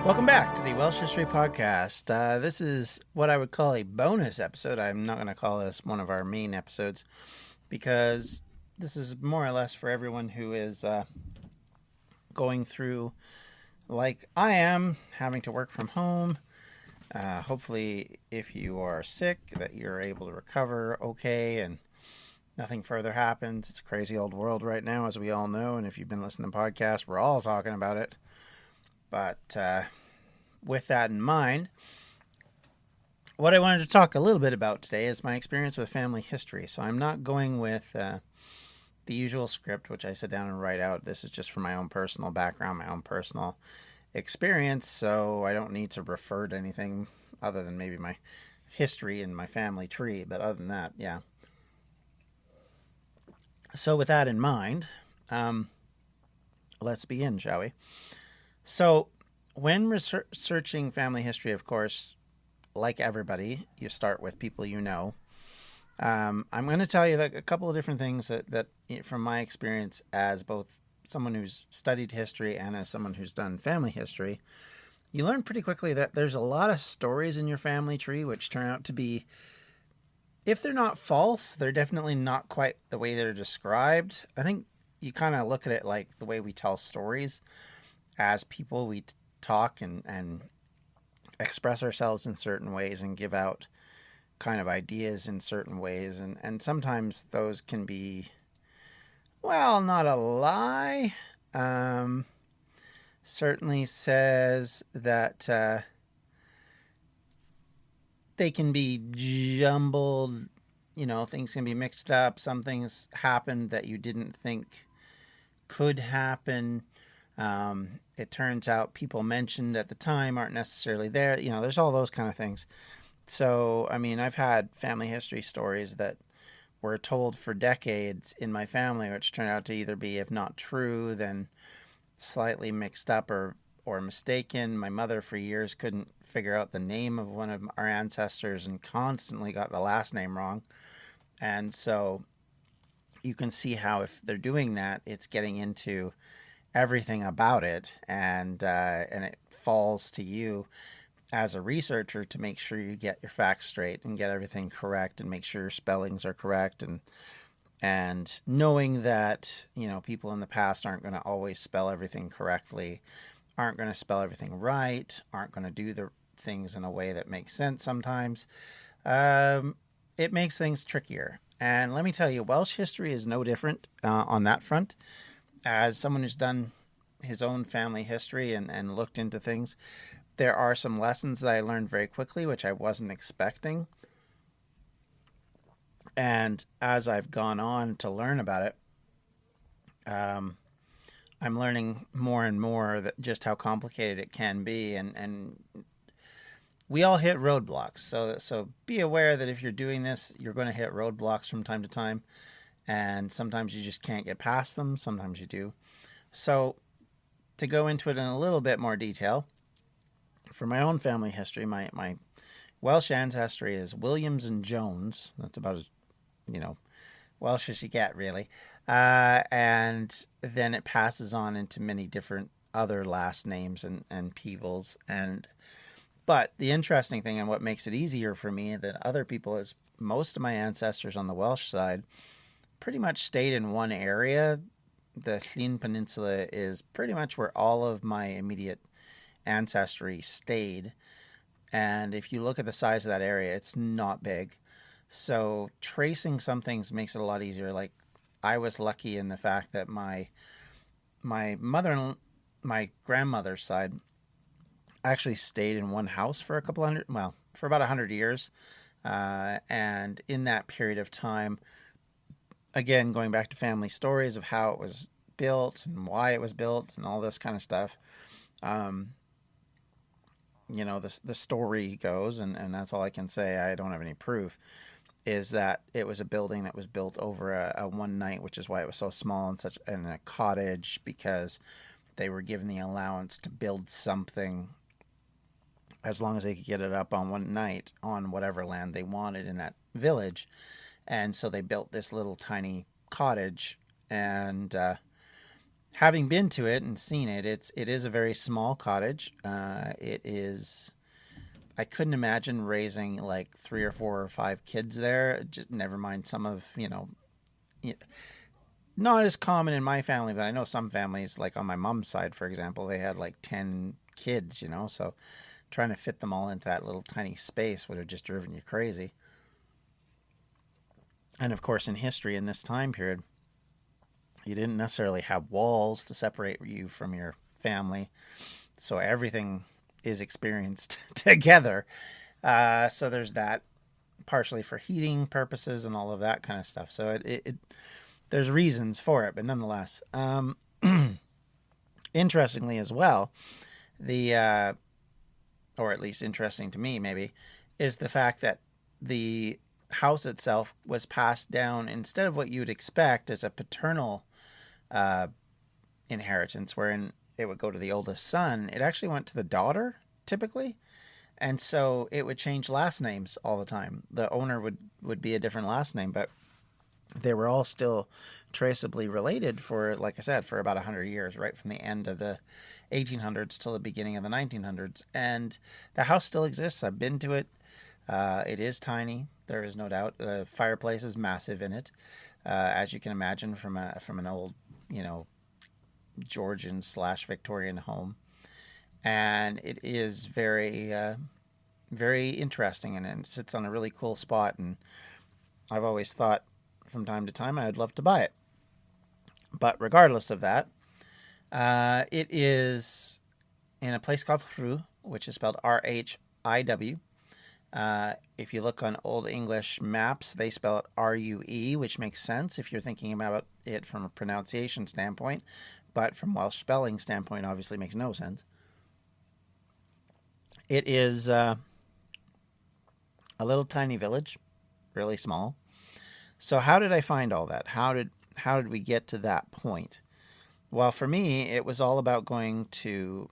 Welcome back to the Welsh History Podcast. This is what I would call a bonus episode. I'm not going to call this one of our main episodes because this is more or less for everyone who is going through, like I am, having to work from home. Hopefully, if you are sick, that you're able to recover okay and nothing further happens. It's a crazy old world right now, as we all know. And if you've been listening to podcasts, we're all talking about it. But with that in mind, what I wanted to talk a little bit about today is my experience with family history. So I'm not going with the usual script, which I sit down and write out. This is just for my own personal background, my own personal experience. So I don't need to refer to anything other than maybe my history and my family tree. But other than that, yeah. So with that in mind, let's begin, shall we? So, when researching family history, of course, like everybody, you start with people you know. I'm going to tell you like a couple of different things that, from my experience as both someone who's studied history and as someone who's done family history, you learn pretty quickly that there's a lot of stories in your family tree which turn out to be, if they're not false, they're definitely not quite the way they're described. I think you kind of look at it like the way we tell stories. As people, we talk and express ourselves in certain ways and give out kind of ideas in certain ways. And sometimes those can be, well, not a lie. Certainly says that they can be jumbled. Things can be mixed up. Some things happened that you didn't think could happen. It turns out people mentioned at the time aren't necessarily there. There's all those kind of things. So, I mean, I've had family history stories that were told for decades in my family, which turned out to either be, if not true, then slightly mixed up or mistaken. My mother for years couldn't figure out the name of one of our ancestors and constantly got the last name wrong. And so you can see how if they're doing that, it's getting into everything about it, and it falls to you as a researcher to make sure you get your facts straight and get everything correct and make sure your spellings are correct, and knowing that people in the past aren't going to always spell everything correctly, aren't going to spell everything right, aren't going to do the things in a way that makes sense sometimes. It makes things trickier, and let me tell you, Welsh history is no different on that front. As someone who's done his own family history and looked into things, there are some lessons that I learned very quickly, which I wasn't expecting. And as I've gone on to learn about it, I'm learning more and more that just how complicated it can be. And we all hit roadblocks. So be aware that if you're doing this, you're going to hit roadblocks from time to time. And sometimes you just can't get past them. Sometimes you do. So to go into it in a little bit more detail, for my own family history, my Welsh ancestry is Williams and Jones. That's about as, Welsh as you get, really. And then it passes on into many different other last names and peoples. But the interesting thing and what makes it easier for me than other people is most of my ancestors on the Welsh side pretty much stayed in one area. The Llŷn Peninsula is pretty much where all of my immediate ancestry stayed. And if you look at the size of that area, it's not big. So tracing some things makes it a lot easier. Like I was lucky in the fact that my mother and my grandmother's side actually stayed in one house for for about 100 years. And in that period of time, again, going back to family stories of how it was built and why it was built and all this kind of stuff. The story goes, and that's all I can say. I don't have any proof, is that it was a building that was built over a one night, which is why it was so small and a cottage, because they were given the allowance to build something as long as they could get it up on one night on whatever land they wanted in that village. And so they built this little tiny cottage, and having been to it and seen it, it is a very small cottage. It is. I couldn't imagine raising like 3 or 4 or 5 kids there. Just, never mind some of not as common in my family, but I know some families, like on my mom's side, for example, they had like 10 kids. So trying to fit them all into that little tiny space would have just driven you crazy. And of course, in history, in this time period, you didn't necessarily have walls to separate you from your family, so everything is experienced together. So there's that, partially for heating purposes and all of that kind of stuff. So there's reasons for it, but nonetheless, interestingly as well, the or at least interesting to me maybe, is the fact that the house itself was passed down, instead of what you'd expect as a paternal uh, inheritance, wherein it would go to the oldest son. It actually went to the daughter typically, and so it would change last names all the time. The owner would be a different last name, but they were all still traceably related for, like I said, for about 100 years, right from the end of the 1800s till the beginning of the 1900s. And the house still exists. I've been to it. It is tiny. There is no doubt. The fireplace is massive in it, as you can imagine from an old, Georgian / Victorian home. And it is very, very interesting, and it sits on a really cool spot. And I've always thought from time to time I would love to buy it. But regardless of that, it is in a place called Rhu, which is spelled Rhiw. If you look on Old English maps, they spell it Rue, which makes sense if you're thinking about it from a pronunciation standpoint. But from Welsh spelling standpoint, obviously makes no sense. It is a little tiny village, really small. So how did I find all that? How did we get to that point? Well, for me, it was all about going to.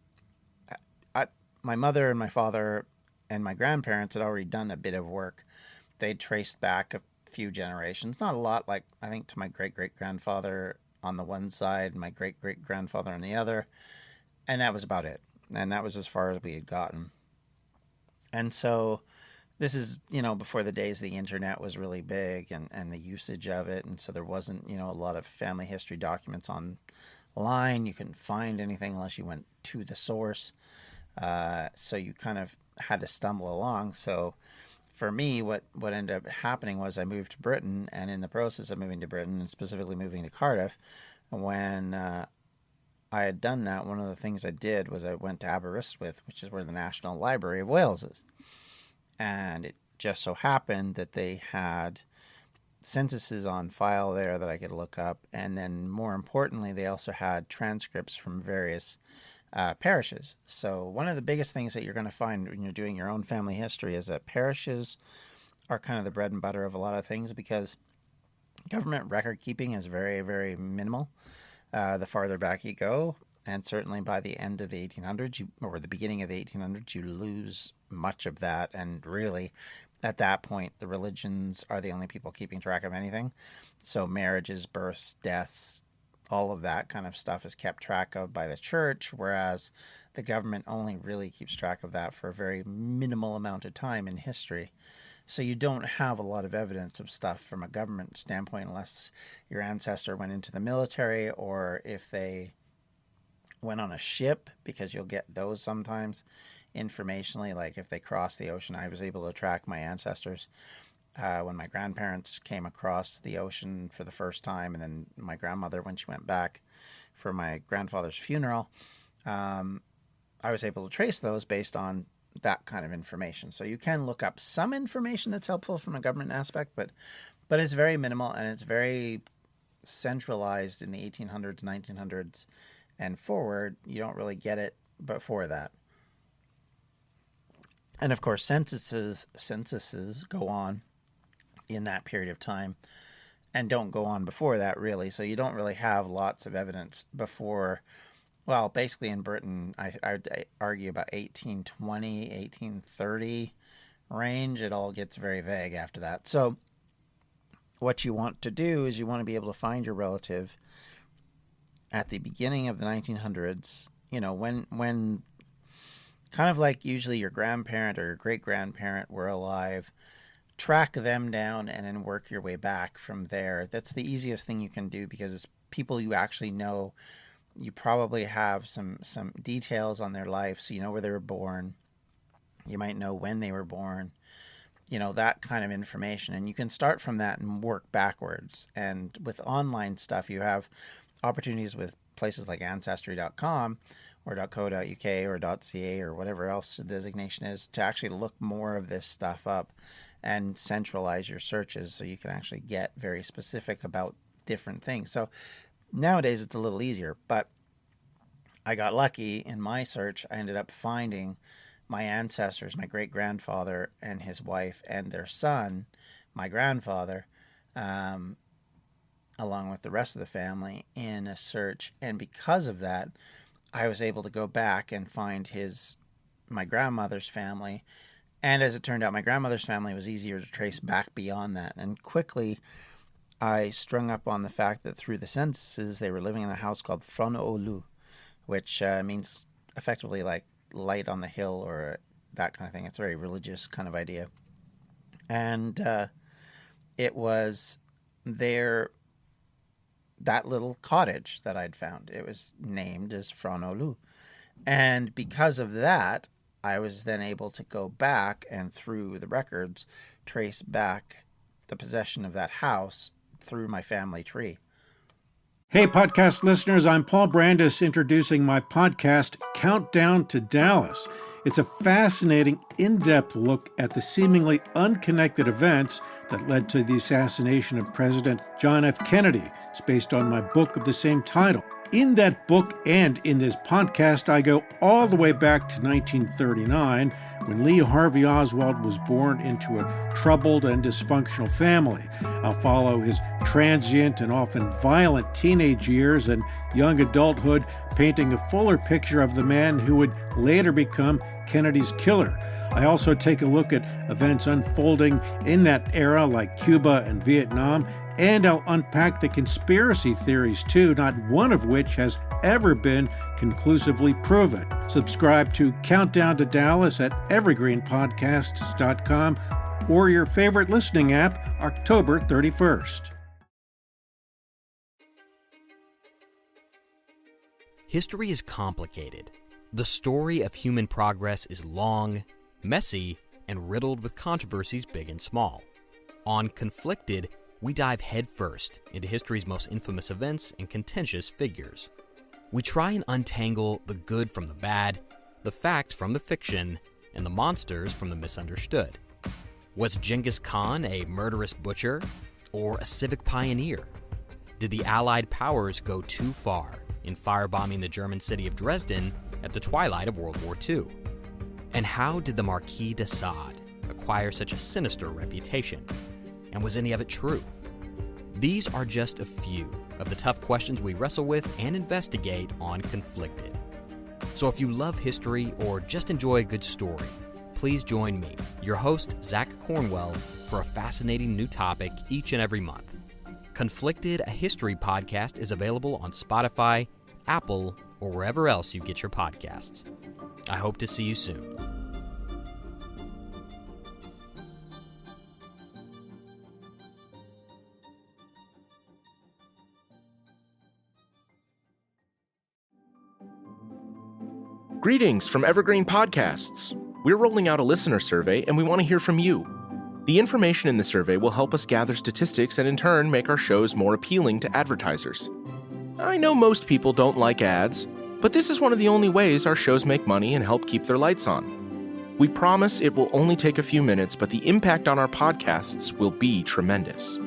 My mother and my father and my grandparents had already done a bit of work. They'd traced back a few generations, not a lot, like I think to my great great grandfather on the one side, and my great great grandfather on the other, and that was about it. And that was as far as we had gotten. And so this is, before the days the internet was really big, and the usage of it. And so there wasn't, a lot of family history documents online. You couldn't find anything unless you went to the source. So you kind of had to stumble along. So for me, what ended up happening was I moved to Britain, and in the process of moving to Britain, and specifically moving to Cardiff, when I had done that, one of the things I did was I went to Aberystwyth, which is where the National Library of Wales is. And it just so happened that they had censuses on file there that I could look up. And then more importantly, they also had transcripts from various parishes. So one of the biggest things that you're going to find when you're doing your own family history is that parishes are kind of the bread and butter of a lot of things, because government record keeping is very, very minimal the farther back you go. And certainly by the end of the 1800s, or the beginning of the 1800s, you lose much of that. And really, at that point, the religions are the only people keeping track of anything. So marriages, births, deaths, all of that kind of stuff is kept track of by the church, whereas the government only really keeps track of that for a very minimal amount of time in history. So you don't have a lot of evidence of stuff from a government standpoint unless your ancestor went into the military, or if they went on a ship, because you'll get those sometimes informationally, like if they crossed the ocean. I was able to track my ancestors when my grandparents came across the ocean for the first time, and then my grandmother when she went back for my grandfather's funeral. I was able to trace those based on that kind of information. So you can look up some information that's helpful from a government aspect, but it's very minimal, and it's very centralized in the 1800s, 1900s, and forward. You don't really get it before that. And of course, censuses go on in that period of time and don't go on before that, really. So you don't really have lots of evidence before. Well, basically in Britain, I argue about 1820, 1830 range. It all gets very vague after that. So what you want to do is you want to be able to find your relative at the beginning of the 1900s, when kind of like usually your grandparent or your great grandparent were alive, track them down and then work your way back from there. That's the easiest thing you can do because it's people you actually know. You probably have some details on their life, so you know where they were born. You might know when they were born, that kind of information. And you can start from that and work backwards. And with online stuff, you have opportunities with places like ancestry.com or .co.uk or .ca or whatever else the designation is to actually look more of this stuff up and centralize your searches so you can actually get very specific about different things. So nowadays it's a little easier, but I got lucky in my search. I ended up finding my ancestors, my great-grandfather and his wife and their son, my grandfather, along with the rest of the family in a search. And because of that, I was able to go back and find my grandmother's family. And as it turned out, my grandmother's family was easier to trace back beyond that. And quickly, I strung up on the fact that through the censuses, they were living in a house called Fron Olu, which means effectively like light on the hill or that kind of thing. It's a very religious kind of idea. And it was that little cottage that I'd found. It was named as Fron Olu. And because of that, I was then able to go back and through the records, trace back the possession of that house through my family tree. Hey, podcast listeners, I'm Paul Brandis introducing my podcast, Countdown to Dallas. It's a fascinating, in-depth look at the seemingly unconnected events that led to the assassination of President John F. Kennedy. It's based on my book of the same title. In that book and in this podcast, I go all the way back to 1939, when Lee Harvey Oswald was born into a troubled and dysfunctional family. I'll follow his transient and often violent teenage years and young adulthood, painting a fuller picture of the man who would later become Kennedy's killer. I also take a look at events unfolding in that era like Cuba and Vietnam, and I'll unpack the conspiracy theories too, not one of which has ever been conclusively proven. Subscribe to Countdown to Dallas at evergreenpodcasts.com or your favorite listening app, October 31st. History is complicated. The story of human progress is long, messy, and riddled with controversies big and small. On Conflicted, we dive headfirst into history's most infamous events and contentious figures. We try and untangle the good from the bad, the fact from the fiction, and the monsters from the misunderstood. Was Genghis Khan a murderous butcher or a civic pioneer? Did the Allied powers go too far in firebombing the German city of Dresden at the twilight of World War II? And how did the Marquis de Sade acquire such a sinister reputation? And was any of it true? These are just a few of the tough questions we wrestle with and investigate on Conflicted. So if you love history or just enjoy a good story, please join me, your host, Zach Cornwell, for a fascinating new topic each and every month. Conflicted, a history podcast, is available on Spotify, Apple, or wherever else you get your podcasts. I hope to see you soon. Greetings from Evergreen Podcasts. We're rolling out a listener survey and we want to hear from you. The information in the survey will help us gather statistics and in turn make our shows more appealing to advertisers. I know most people don't like ads, but this is one of the only ways our shows make money and help keep their lights on. We promise it will only take a few minutes, but the impact on our podcasts will be tremendous.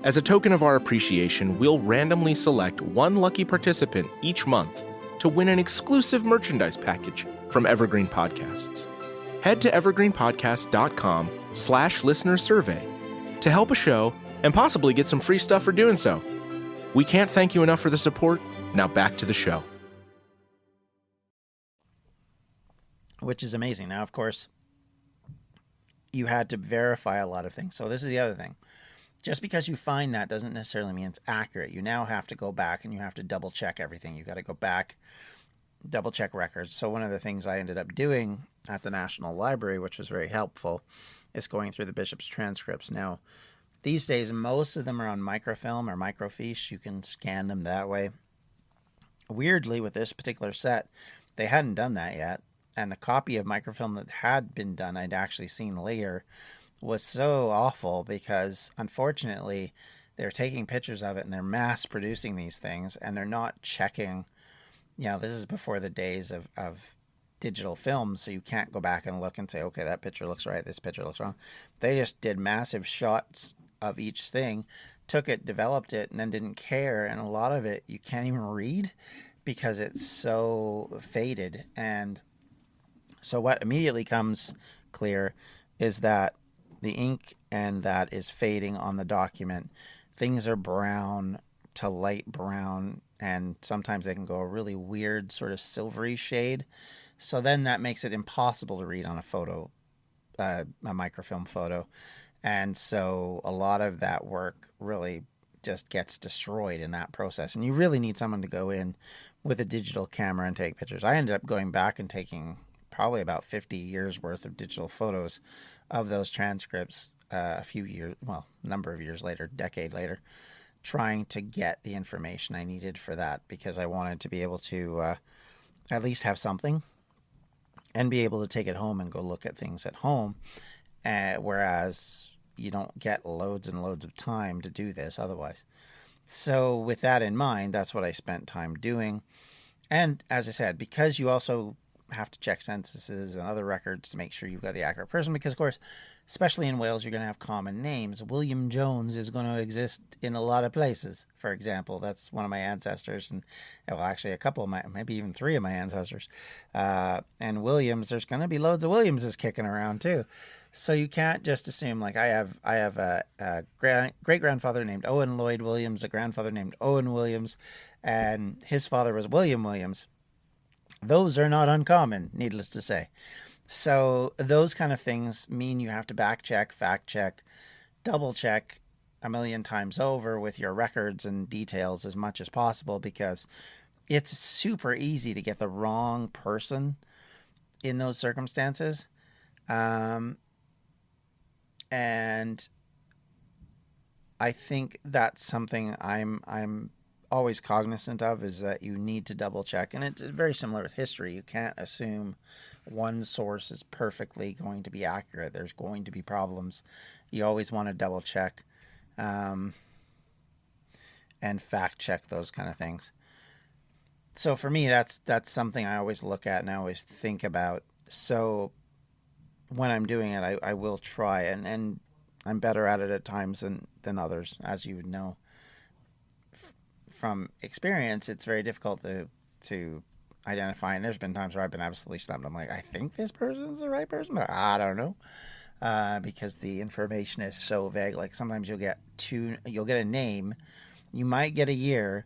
As a token of our appreciation, we'll randomly select one lucky participant each month to win an exclusive merchandise package from Evergreen Podcasts. Head to evergreenpodcast.com/listener survey to help a show and possibly get some free stuff for doing so. We can't thank you enough for the support. Now back to the show. Which is amazing. Now, of course, you had to verify a lot of things. So this is the other thing. just because you find that doesn't necessarily mean it's accurate. You now have to go back and you have to double check everything. You got to go back, double check records. So one of the things I ended up doing at the National Library, which was very helpful, is going through the bishop's transcripts. Now, these days, most of them are on microfilm or microfiche. You can scan them that way. Weirdly, with this particular set, they hadn't done that yet. And the copy of microfilm that had been done, I'd actually seen later, was so awful because, unfortunately, they're taking pictures of it and they're mass producing these things, and they're not checking. This is before the days of digital film, so you can't go back and look and say, okay, that picture looks right, this picture looks wrong. They just did massive shots of each thing, took it, developed it, and then didn't care. And a lot of it you can't even read because it's so faded. And so what immediately comes clear is that the ink and that is fading on the document. Things are brown to light brown, and sometimes they can go a really weird sort of silvery shade. So then that makes it impossible to read on a photo, a microfilm photo. And so a lot of that work really just gets destroyed in that process. And you really need someone to go in with a digital camera and take pictures. I ended up going back and taking probably about 50 years worth of digital photos of those transcripts number of years later, decade later, trying to get the information I needed for that, because I wanted to be able to at least have something and be able to take it home and go look at things at home. Whereas you don't get loads and loads of time to do this otherwise. So with that in mind, that's what I spent time doing. And as I said, because you also have to check censuses and other records to make sure you've got the accurate person, because of course, especially in Wales, you're going to have common names. William Jones is going to exist in a lot of places. For example, that's one of my ancestors, and actually a couple of maybe even three of my ancestors. And Williams, there's going to be loads of Williamses kicking around too. So you can't just assume, like I have a great-grandfather named Owen Lloyd Williams, a grandfather named Owen Williams, and his father was William Williams. Those are not uncommon, needless to say. So those kind of things mean you have to back check, fact check, double check a million times over with your records and details as much as possible, because it's super easy to get the wrong person in those circumstances. And I think that's something I'm always cognizant of, is that you need to double check. And it's very similar with history. You can't assume one source is perfectly going to be accurate. There's going to be problems. You always want to double check and fact check those kind of things. So for me, that's something I always look at and I always think about. So when I'm doing it, I will try, and I'm better at it at times than others, as you would know. From experience, it's very difficult to identify, and there's been times where I've been absolutely stumped. I'm like, I think this person's the right person, but I don't know, because the information is so vague. Like sometimes you'll get a name, you might get a year,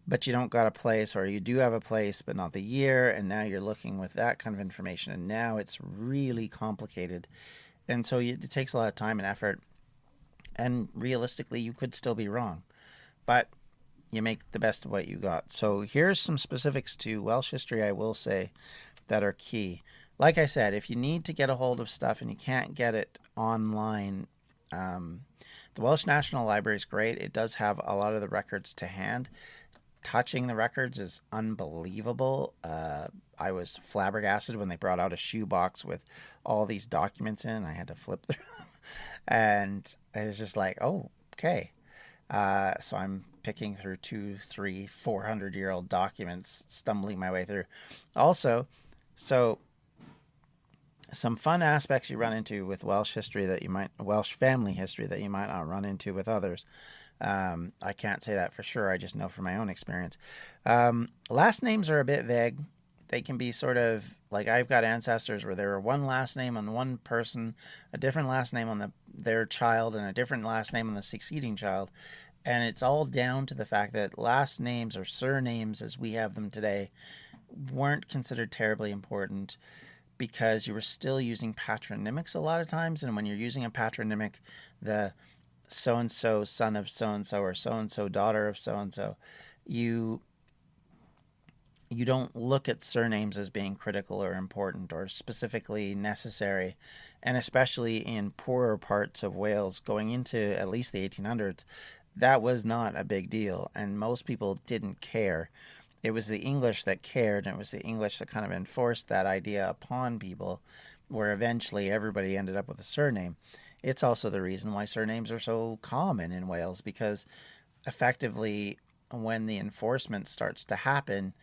but you don't got a place, or you do have a place but not the year, and now you're looking with that kind of information, and now it's really complicated. And so it takes a lot of time and effort, and realistically you could still be wrong, but you make the best of what you got. So here's some specifics to Welsh history I will say that are key. Like I said, if you need to get a hold of stuff and you can't get it online, the Welsh National Library is great. It does have a lot of the records to hand. Touching the records is unbelievable. I was flabbergasted when they brought out a shoebox with all these documents in. I had to flip through them. And I was just like, oh, okay. So I'm picking through 200, 300, 400-year-old documents, stumbling my way through. Also, so some fun aspects you run into with Welsh history Welsh family history that you might not run into with others. I can't say that for sure. I just know from my own experience. Last names are a bit vague. They can be sort of like, I've got ancestors where there were one last name on one person, a different last name on their child, and a different last name on the succeeding child. And it's all down to the fact that last names or surnames as we have them today weren't considered terribly important, because you were still using patronymics a lot of times. And when you're using a patronymic, the so and so son of so and so, or so and so daughter of so and so, you don't look at surnames as being critical or important or specifically necessary. And especially in poorer parts of Wales going into at least the 1800s, that was not a big deal. And most people didn't care. It was the English that cared, and it was the English that kind of enforced that idea upon people, where eventually everybody ended up with a surname. It's also the reason why surnames are so common in Wales, because effectively, when the enforcement starts to happen,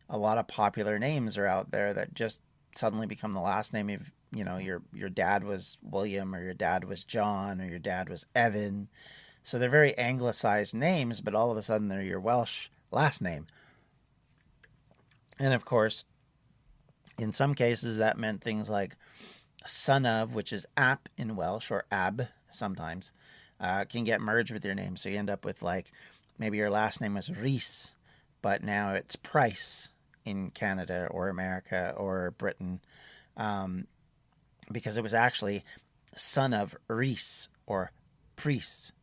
a lot of popular names are out there that just suddenly become the last name of, your dad was William, or your dad was John, or your dad was Evan. So they're very anglicized names, but all of a sudden they're your Welsh last name. And of course, in some cases that meant things like son of, which is ap in Welsh, or ab sometimes, can get merged with your name. So you end up with, like, maybe your last name was Rees, but now it's Price in Canada or America or Britain, because it was actually son of Rees or priest.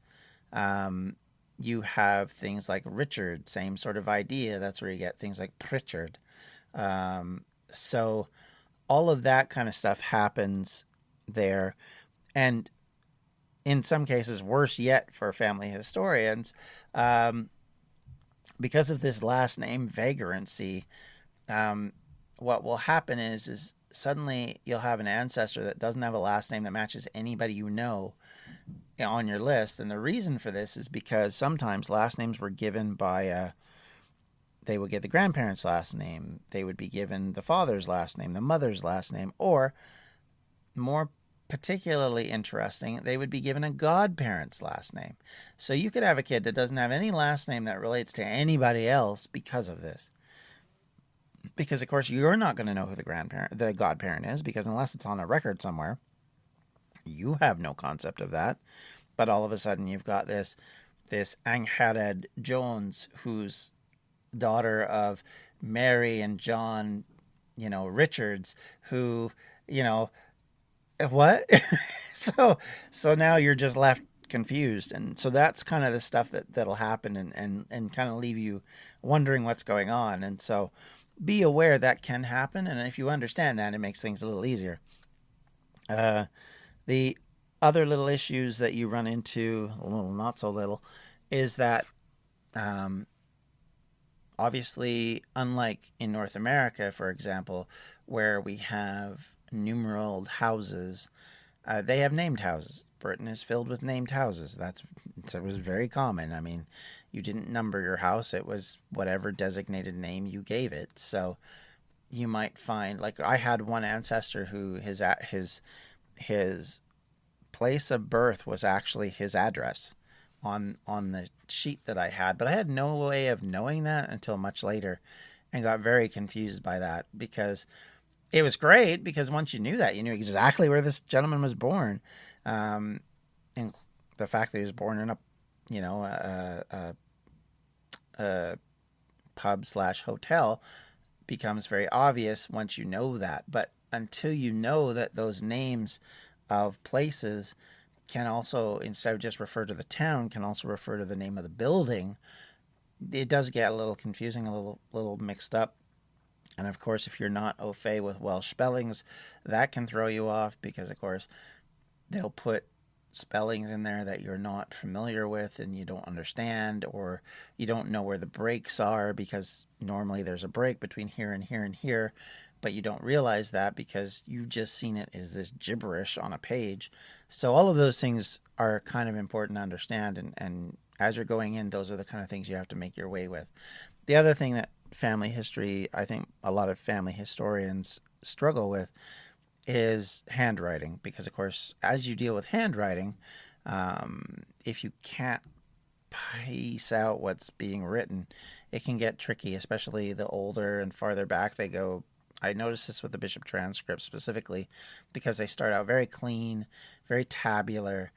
You have things like Richard, same sort of idea. That's where you get things like Pritchard. So all of that kind of stuff happens there. And in some cases, worse yet for family historians, because of this last name vagrancy, what will happen is suddenly you'll have an ancestor that doesn't have a last name that matches anybody you know on your list. And the reason for this is because sometimes last names were given by they would get the grandparents' last name, they would be given the father's last name, the mother's last name, or more particularly interesting, they would be given a godparent's last name. So you could have a kid that doesn't have any last name that relates to anybody else because of this. Because of course you're not going to know who the godparent is, because unless it's on a record somewhere, you have no concept of that. But all of a sudden you've got this Angharad Jones, who's daughter of Mary and John, Richards, who, what? So now you're just left confused. And so that's kind of the stuff that'll happen and kind of leave you wondering what's going on. And so be aware that can happen. And if you understand that, it makes things a little easier. The other little issues that you run into, a little, not so little, is that obviously, unlike in North America, for example, where we have numeraled houses, they have named houses. Britain is filled with named houses. That was very common. I mean, you didn't number your house. It was whatever designated name you gave it. So you might find, like, I had one ancestor who his place of birth was actually his address on the sheet that I had, but I had no way of knowing that until much later, and got very confused by that, because it was great, because once you knew that, you knew exactly where this gentleman was born, and the fact that he was born in a pub/hotel becomes very obvious once you know that. But until you know that those names of places can also, instead of just refer to the town, can also refer to the name of the building, it does get a little confusing, a little mixed up. And of course, if you're not au fait with Welsh spellings, that can throw you off, because of course they'll put spellings in there that you're not familiar with and you don't understand, or you don't know where the breaks are, because normally there's a break between here and here and here, but you don't realize that because you just seen it as this gibberish on a page. So all of those things are kind of important to understand, and as you're going in, those are the kind of things you have to make your way with. The other thing that family history, I think a lot of family historians struggle with, is handwriting, because of course, as you deal with handwriting, if you can't piece out what's being written, it can get tricky, especially the older and farther back they go. I noticed this with the Bishop transcripts specifically, because they start out very clean, very tabular,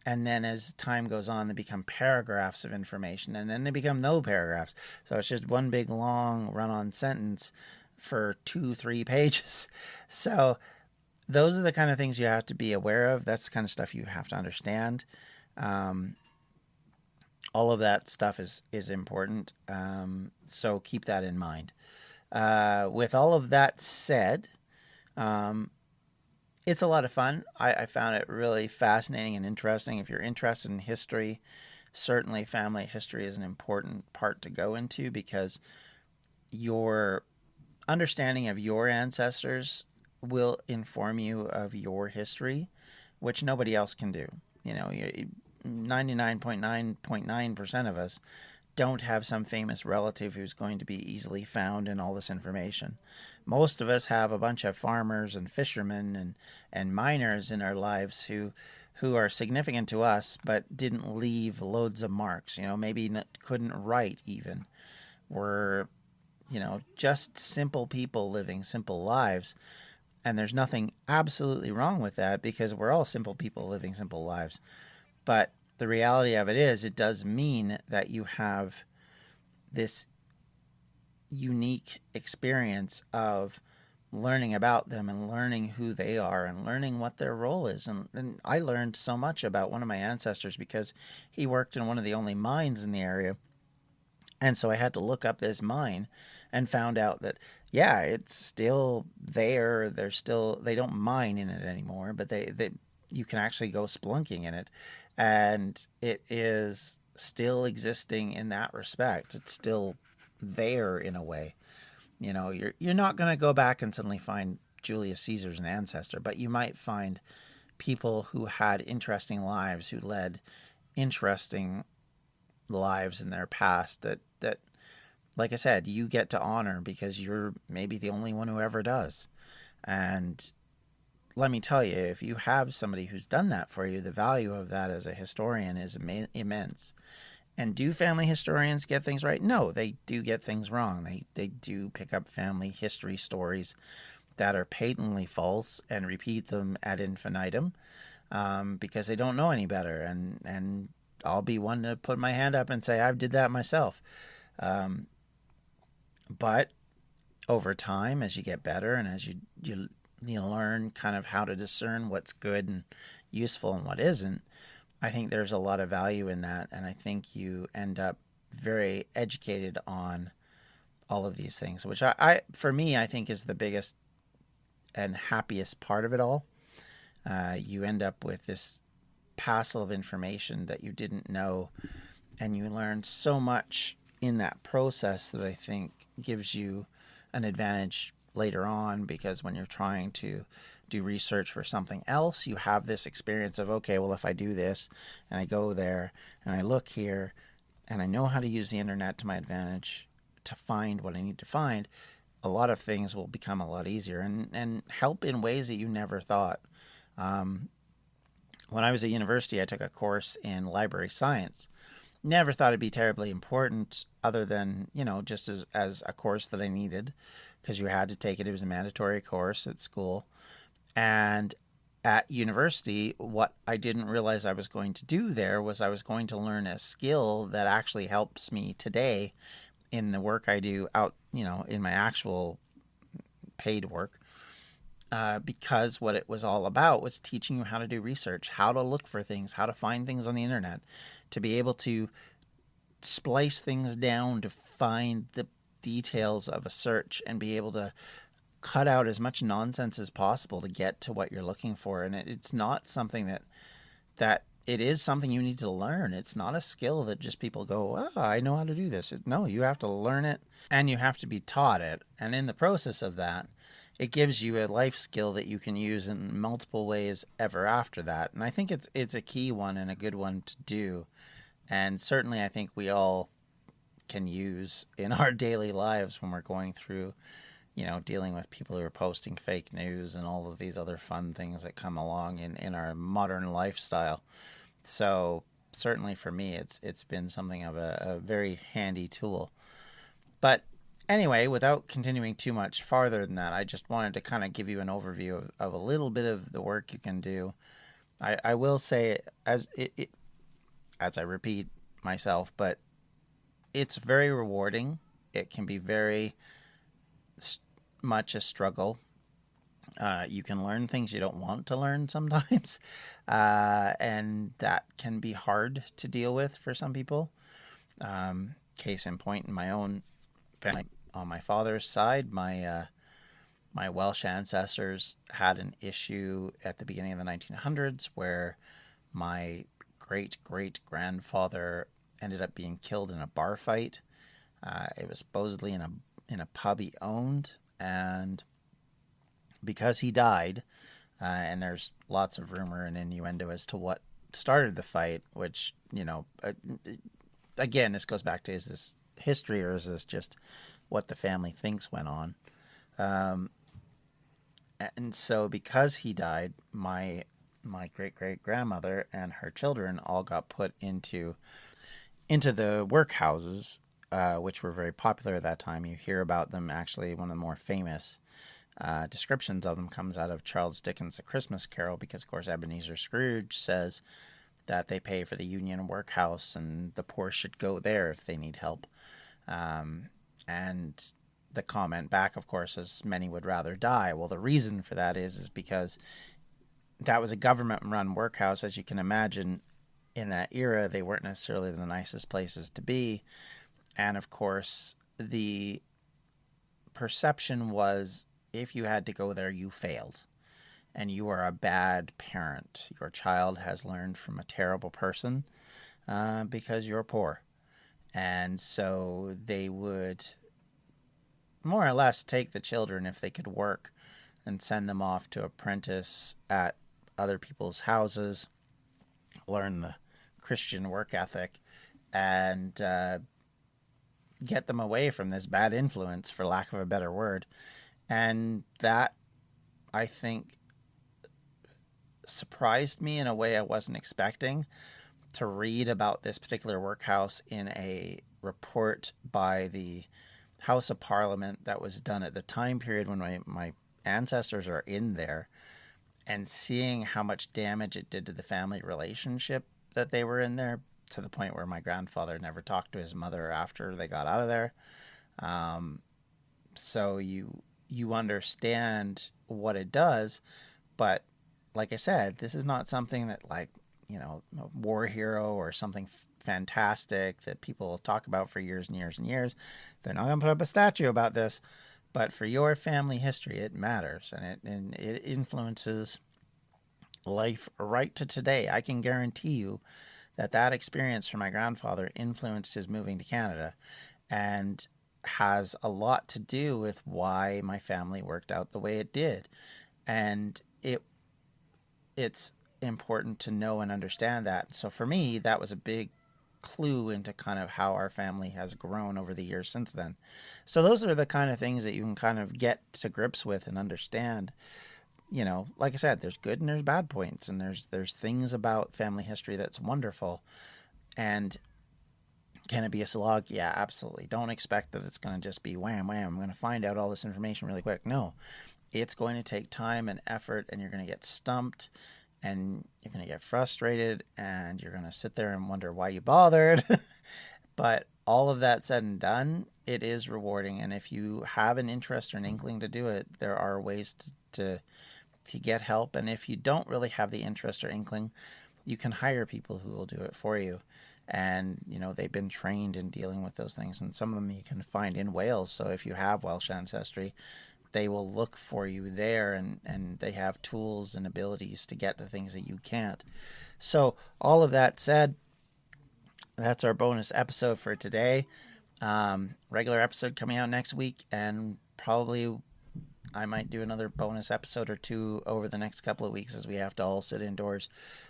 and then as time goes on, they become paragraphs of information, and then they become no paragraphs. So it's just one big long run-on sentence for 2-3 pages. So those are the kind of things you have to be aware of. That's the kind of stuff you have to understand. all of that stuff is important. So keep that in mind. With all of that said, it's a lot of fun. I found it really fascinating and interesting. If you're interested in history, certainly family history is an important part to go into, because your understanding of your ancestors will inform you of your history, which nobody else can do. 99.9% of us don't have some famous relative who's going to be easily found in all this information. Most of us have a bunch of farmers and fishermen and miners in our lives who are significant to us, but didn't leave loads of marks. Maybe couldn't write even. Were, just simple people living simple lives. And there's nothing absolutely wrong with that, because we're all simple people living simple lives. But the reality of it is, it does mean that you have this unique experience of learning about them and learning who they are and learning what their role is. And I learned so much about one of my ancestors because he worked in one of the only mines in the area. And so I had to look up this mine and found out that, yeah, it's still there. They don't mine in it anymore, but you can actually go spelunking in it. And it is still existing in that respect. It's still there in a way. You're not going to go back and suddenly find Julius Caesar's an ancestor, but you might find people who had interesting lives, who led interesting lives in their past that like I said, you get to honor because you're maybe the only one who ever does. And let me tell you, if you have somebody who's done that for you, the value of that as a historian is immense. And do family historians get things right? No, they do get things wrong. They do pick up family history stories that are patently false and repeat them ad infinitum because they don't know any better. And I'll be one to put my hand up and say I did that myself. But over time, as you get better and as you learn kind of how to discern what's good and useful and what isn't, I think there's a lot of value in that. And I think you end up very educated on all of these things, which for me, I think is the biggest and happiest part of it all. You end up with this passel of information that you didn't know, and you learn so much in that process that I think gives you an advantage later on, because when you're trying to do research for something else, you have this experience of, okay, well, if I do this and I go there and I look here and I know how to use the internet to my advantage to find what I need to find, a lot of things will become a lot easier and help in ways that you never thought. When I was at university, I took a course in library science. Never thought it'd be terribly important, other than, just as a course that I needed, because you had to take it. It was a mandatory course at school. And at university, what I didn't realize I was going to do there was I was going to learn a skill that actually helps me today in the work I do out, in my actual paid work. Because what it was all about was teaching you how to do research, how to look for things, how to find things on the internet, to be able to splice things down to find the details of a search and be able to cut out as much nonsense as possible to get to what you're looking for. And it's not something that it is something you need to learn. It's not a skill that just people go, oh, I know how to do this. No, you have to learn it and you have to be taught it. And in the process of that, it gives you a life skill that you can use in multiple ways ever after that. And I think it's a key one and a good one to do. And certainly I think we all can use in our daily lives when we're going through, dealing with people who are posting fake news and all of these other fun things that come along in our modern lifestyle. So certainly for me, it's been something of a very handy tool. But anyway, without continuing too much farther than that, I just wanted to kind of give you an overview of a little bit of the work you can do. I will say, as I repeat myself, but it's very rewarding. It can be very much a struggle. You can learn things you don't want to learn sometimes, and that can be hard to deal with for some people. Case in point, in my own family, on my father's side, my Welsh ancestors had an issue at the beginning of the 1900s where my great-great-grandfather ended up being killed in a bar fight. It was supposedly in a pub he owned, and because he died, and there's lots of rumor and innuendo as to what started the fight, which, again, this goes back to, is this history or is this just what the family thinks went on? And so because he died, my great-great-grandmother and her children all got put into the workhouses, which were very popular at that time. You hear about them. Actually, one of the more famous descriptions of them comes out of Charles Dickens' A Christmas Carol, because, of course, Ebenezer Scrooge says that they pay for the Union Workhouse and the poor should go there if they need help. And the comment back, of course, is many would rather die. Well, the reason for that is because that was a government-run workhouse. As you can imagine, in that era, they weren't necessarily the nicest places to be. And, of course, the perception was if you had to go there, you failed. And you are a bad parent. Your child has learned from a terrible person because you're poor. And so they would more or less take the children, if they could work, and send them off to apprentice at other people's houses, learn the Christian work ethic, and get them away from this bad influence, for lack of a better word. And that, I think, surprised me in a way I wasn't expecting, to read about this particular workhouse in a report by the House of Parliament that was done at the time period when my ancestors are in there, and seeing how much damage it did to the family relationship that they were in there, to the point where my grandfather never talked to his mother after they got out of there. So you understand what it does, but like I said, this is not something that, like, a war hero or something fantastic that people talk about for years and years and years. They're not going to put up a statue about this, but for your family history, it matters, and it influences life right to today. I can guarantee you that experience for my grandfather influenced his moving to Canada, and has a lot to do with why my family worked out the way it did. And it's important to know and understand that. So for me, that was a big clue into kind of how our family has grown over the years since then. So those are the kind of things that you can kind of get to grips with and understand. Like I said, there's good and there's bad points, and there's things about family history that's wonderful. And can it be a slog? Yeah, absolutely. Don't expect that it's going to just be wham, wham, I'm going to find out all this information really quick. No, it's going to take time and effort, and you're going to get stumped, and you're going to get frustrated, and you're going to sit there and wonder why you bothered. But all of that said and done, it is rewarding. And if you have an interest or an inkling to do it, there are ways to get help. And if you don't really have the interest or inkling, you can hire people who will do it for you. And, they've been trained in dealing with those things. And some of them you can find in Wales. So if you have Welsh ancestry, they will look for you there, and they have tools and abilities to get to things that you can't. So all of that said, that's our bonus episode for today. Regular episode coming out next week, and probably I might do another bonus episode or two over the next couple of weeks as we have to all sit indoors.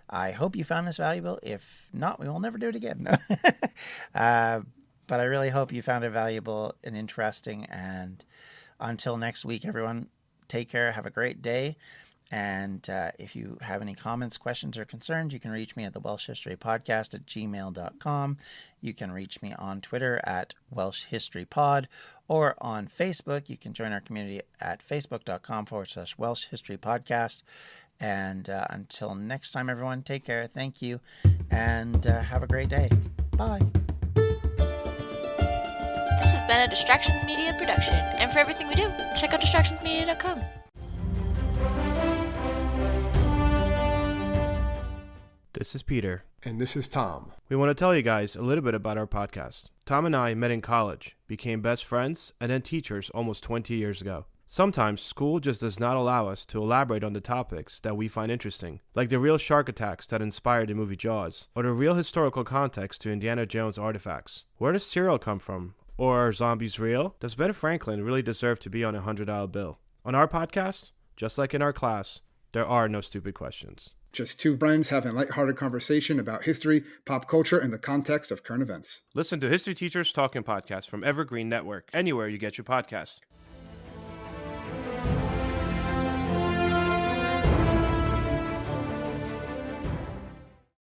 I hope you found this valuable. If not, we will never do it again. But I really hope you found it valuable and interesting. And until next week, everyone, take care. Have a great day. And if you have any comments, questions, or concerns, you can reach me at the Welsh History Podcast at gmail.com. You can reach me on Twitter at Welsh History Pod, or on Facebook. You can join our community at facebook.com/Welsh History Podcast. And until next time, everyone, take care. Thank you. And have a great day. Bye. This has been a Distractions Media production. And for everything we do, check out distractionsmedia.com. This is Peter. And this is Tom. We want to tell you guys a little bit about our podcast. Tom and I met in college, became best friends, and then teachers almost 20 years ago. Sometimes school just does not allow us to elaborate on the topics that we find interesting, like the real shark attacks that inspired the movie Jaws, or the real historical context to Indiana Jones artifacts. Where does cereal come from? Or are zombies real? Does Ben Franklin really deserve to be on a $100 bill? On our podcast, just like in our class, there are no stupid questions. Just two friends having a lighthearted conversation about history, pop culture, and the context of current events. Listen to History Teachers Talking Podcast from Evergreen Network, anywhere you get your podcasts.